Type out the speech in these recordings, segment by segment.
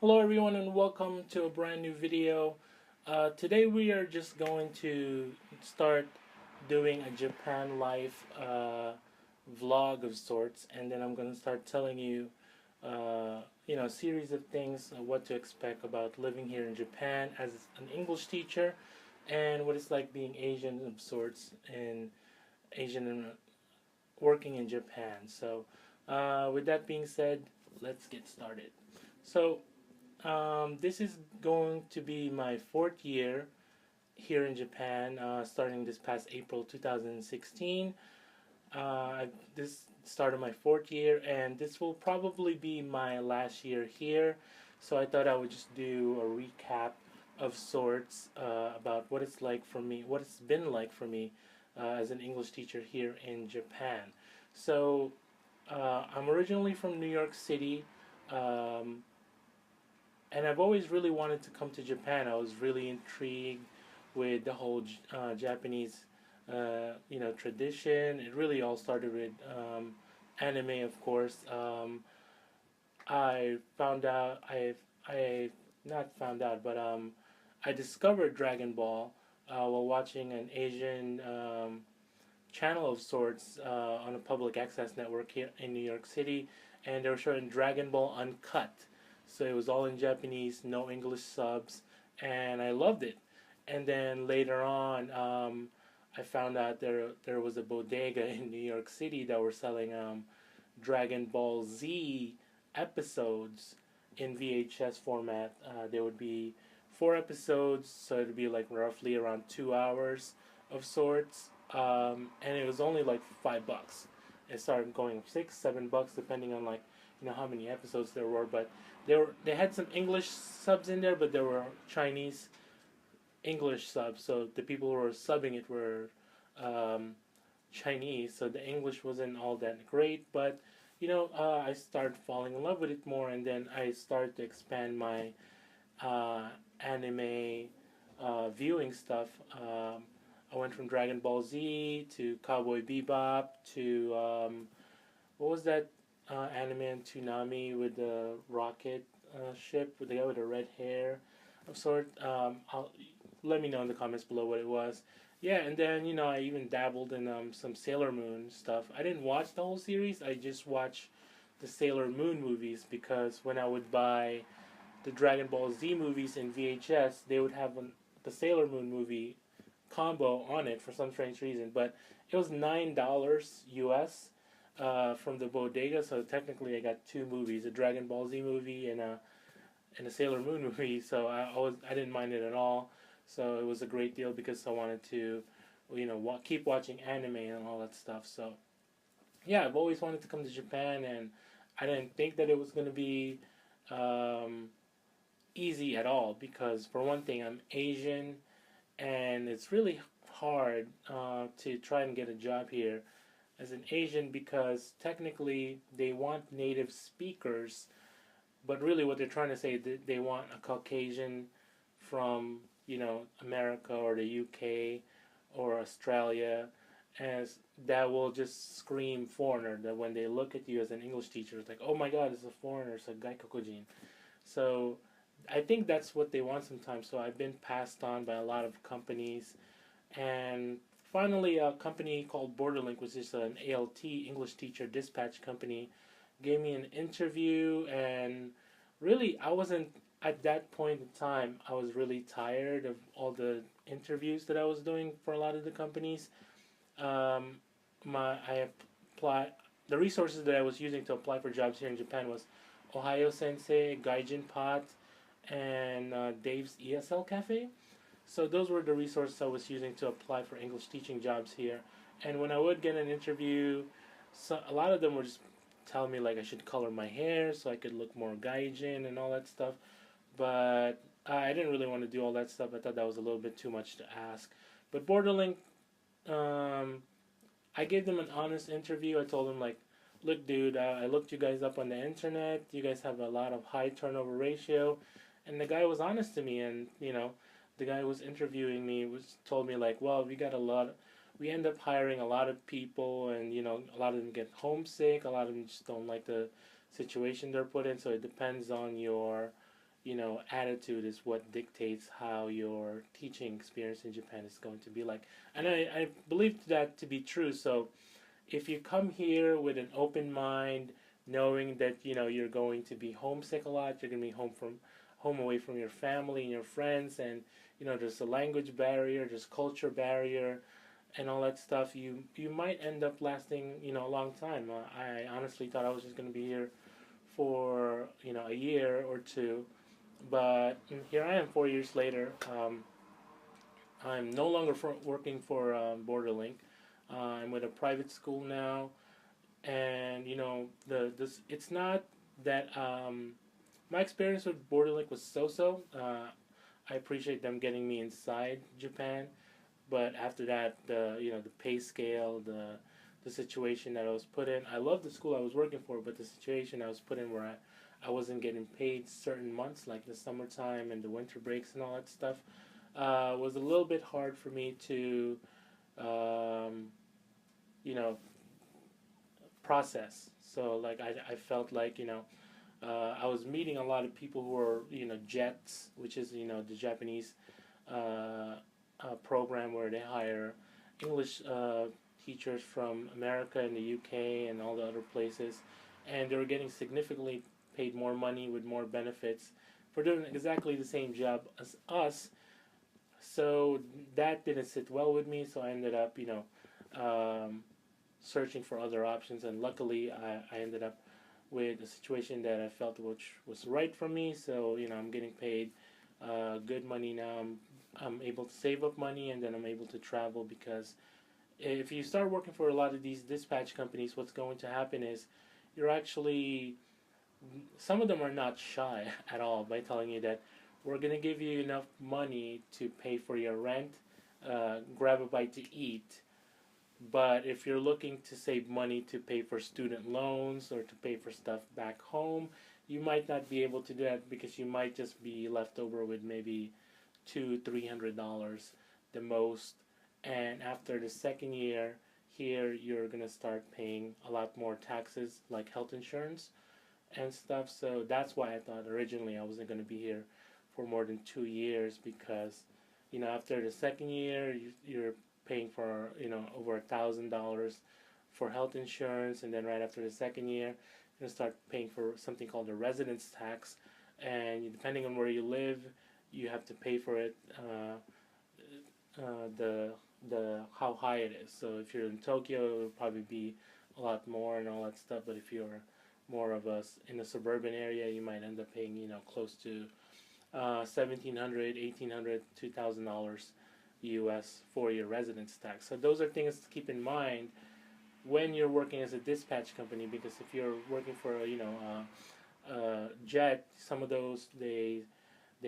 Hello everyone and welcome to a brand new video. Today we are just going to start doing a Japan life vlog of sorts, and then I'm going to start telling you a series of things, what to expect about living here in Japan as an English teacher, and what it's like being Asian of sorts and Asian and working in Japan. So with that being said, let's get started. So this is going to be my fourth year here in Japan, starting this past April 2016. This started my fourth year, and this will probably be my last year here. So I thought I would just do a recap of sorts about what it's like for me, what it's been like for me as an English teacher here in Japan. So I'm originally from New York City. And I've always really wanted to come to Japan. I was really intrigued with the whole Japanese, tradition. It really all started with anime, of course. I found out, I not found out, but I discovered Dragon Ball while watching an Asian channel of sorts on a public access network here in New York City, and they were showing Dragon Ball Uncut. So it was all in Japanese, no English subs, and I loved it. And then later on, I found out there was a bodega in New York City that were selling Dragon Ball Z episodes in VHS format. There would be 4 episodes, so it'd be like roughly around 2 hours of sorts, and it was only like $5. It started going 6, $7 depending on how many episodes there were, but they had some English subs in there, but there were Chinese English subs, so the people who were subbing it were Chinese, so the English wasn't all that great, but I started falling in love with it more, and then I started to expand my anime viewing stuff. I went from Dragon Ball Z to Cowboy Bebop to what was that anime and Toonami with the rocket ship with the guy with the red hair of sort. Let me know in the comments below what it was. Yeah, and then I even dabbled in some Sailor Moon stuff. I didn't watch the whole series. I just watched the Sailor Moon movies because when I would buy the Dragon Ball Z movies in VHS, they would have the Sailor Moon movie combo on it for some strange reason. But it was $9 US from the bodega, so technically I got two movies: a Dragon Ball Z movie and a Sailor Moon movie. So I didn't mind it at all. So it was a great deal because I wanted to, keep watching anime and all that stuff. So yeah, I've always wanted to come to Japan, and I didn't think that it was going to be easy at all because, for one thing, I'm Asian, and it's really hard to try and get a job here as an Asian because technically they want native speakers, but really what they're trying to say is they want a Caucasian from America or the UK or Australia, as that will just scream foreigner. That when they look at you as an English teacher, it's like, oh my God, it's a foreigner, it's a gaikokujin. So I think that's what they want sometimes. So I've been passed on by a lot of companies, and finally a company called Borderlink, which is an ALT English teacher dispatch company, gave me an interview, and really I wasn't at that point in time. I was really tired of all the interviews that I was doing for a lot of the companies. Um, I applied the resources that I was using to apply for jobs here in Japan was Ohio Sensei, Gaijin Pot, and Dave's ESL Cafe. So those were the resources I was using to apply for English teaching jobs here. And when I would get an interview, a lot of them would just tell me like I should color my hair so I could look more Gaijin and all that stuff. But I didn't really want to do all that stuff. I thought that was a little bit too much to ask. But Borderlink, I gave them an honest interview. I told them like, look, dude, I looked you guys up on the internet. You guys have a lot of high turnover ratio, and the guy was honest to me. And the guy who was interviewing me told me like, well, we end up hiring a lot of people, and a lot of them get homesick. A lot of them just don't like the situation they're put in. So it depends on your attitude is what dictates how your teaching experience in Japan is going to be like. And I believe that to be true. So if you come here with an open mind, knowing that you're going to be homesick a lot, you're going to be home away from your family and your friends, and there's a language barrier, there's culture barrier, and all that stuff. You might end up lasting a long time. I honestly thought I was just going to be here for a year or two, but here I am 4 years later. I'm no longer working for Borderlink. I'm with a private school now, and it's not that my experience with Borderlink was so. I appreciate them getting me inside Japan, but after that, the pay scale, the situation that I was put in. I love the school I was working for, but the situation I was put in where I wasn't getting paid certain months, like the summertime and the winter breaks and all that stuff, was a little bit hard for me to, um, you know, process. So like I felt like I was meeting a lot of people who were JETs, which is the Japanese program where they hire English teachers from America and the UK and all the other places, and they were getting significantly paid more money with more benefits for doing exactly the same job as us. So that didn't sit well with me. So I ended up searching for other options, and luckily I ended up with a situation that I felt which was right for me. So I'm getting paid good money now. I'm able to save up money, and then I'm able to travel, because if you start working for a lot of these dispatch companies, what's going to happen is you're actually, some of them are not shy at all by telling you that we're going to give you enough money to pay for your rent, grab a bite to eat. But if you're looking to save money to pay for student loans or to pay for stuff back home, you might not be able to do that, because you might just be left over with maybe $200-300 the most. And after the second year here, you're gonna start paying a lot more taxes, like health insurance and stuff. So that's why I thought originally I wasn't gonna be here for more than 2 years, because after the second year you're paying for over $1,000 for health insurance, and then right after the second year you're gonna start paying for something called a residence tax, and depending on where you live, you have to pay for it. The how high it is. So if you're in Tokyo, it'll probably be a lot more and all that stuff. But if you're more of us in a suburban area, you might end up paying close to $1,700, $1,800, $2,000 U.S. for your residence tax. So those are things to keep in mind when you're working as a dispatch company, because if you're working for jet, some of those they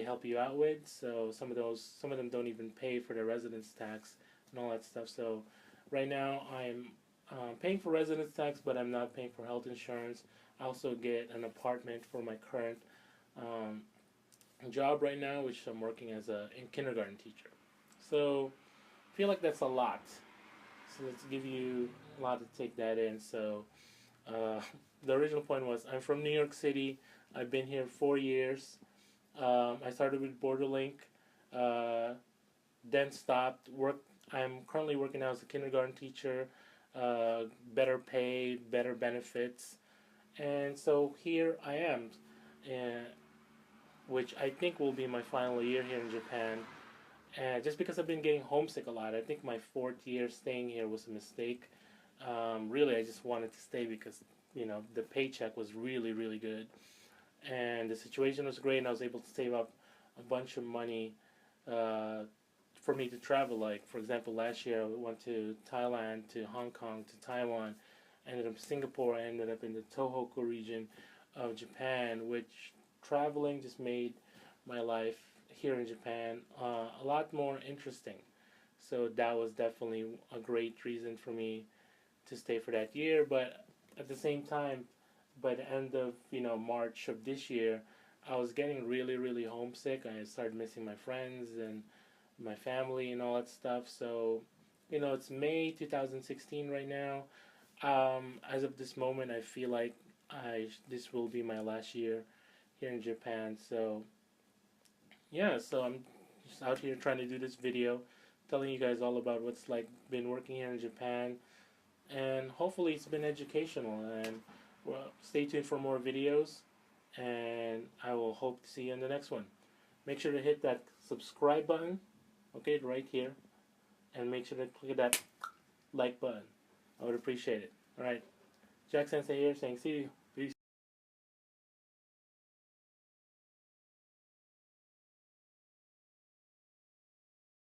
help you out with. So some of them don't even pay for their residence tax and all that stuff. So right now I'm paying for residence tax, but I'm not paying for health insurance. I also get an apartment for my current job right now, which I'm working as a kindergarten teacher. So I feel like that's a lot. So let's give you a lot to take that in. So uh, the original point was I'm from New York City. I've been here 4 years. I started with Borderlink, uh, then stopped. I'm currently working now as a kindergarten teacher. Better pay, better benefits, and so here I am, uh, which I think will be my final year here in Japan. And just because I've been getting homesick a lot, I think my fourth year staying here was a mistake. Really, I just wanted to stay because the paycheck was really really good, and the situation was great, and I was able to save up a bunch of money uh, for me to travel. Like for example, last year I went to Thailand, to Hong Kong, to Taiwan, ended up in Singapore, I ended up in the Tohoku region of Japan, which traveling just made my life here in Japan a lot more interesting. So that was definitely a great reason for me to stay for that year. But at the same time, by the end of March of this year, I was getting really really homesick. I started missing my friends and my family and all that stuff. So it's May 2016 right now. As of this moment, I feel like this will be my last year here in Japan. So yeah, so I'm just out here trying to do this video, telling you guys all about what's like been working here in Japan, and hopefully it's been educational. And well, stay tuned for more videos, and I will hope to see you in the next one. Make sure to hit that subscribe button, okay, right here, and make sure to click that like button. I would appreciate it. All right, Jack Sensei here saying see you.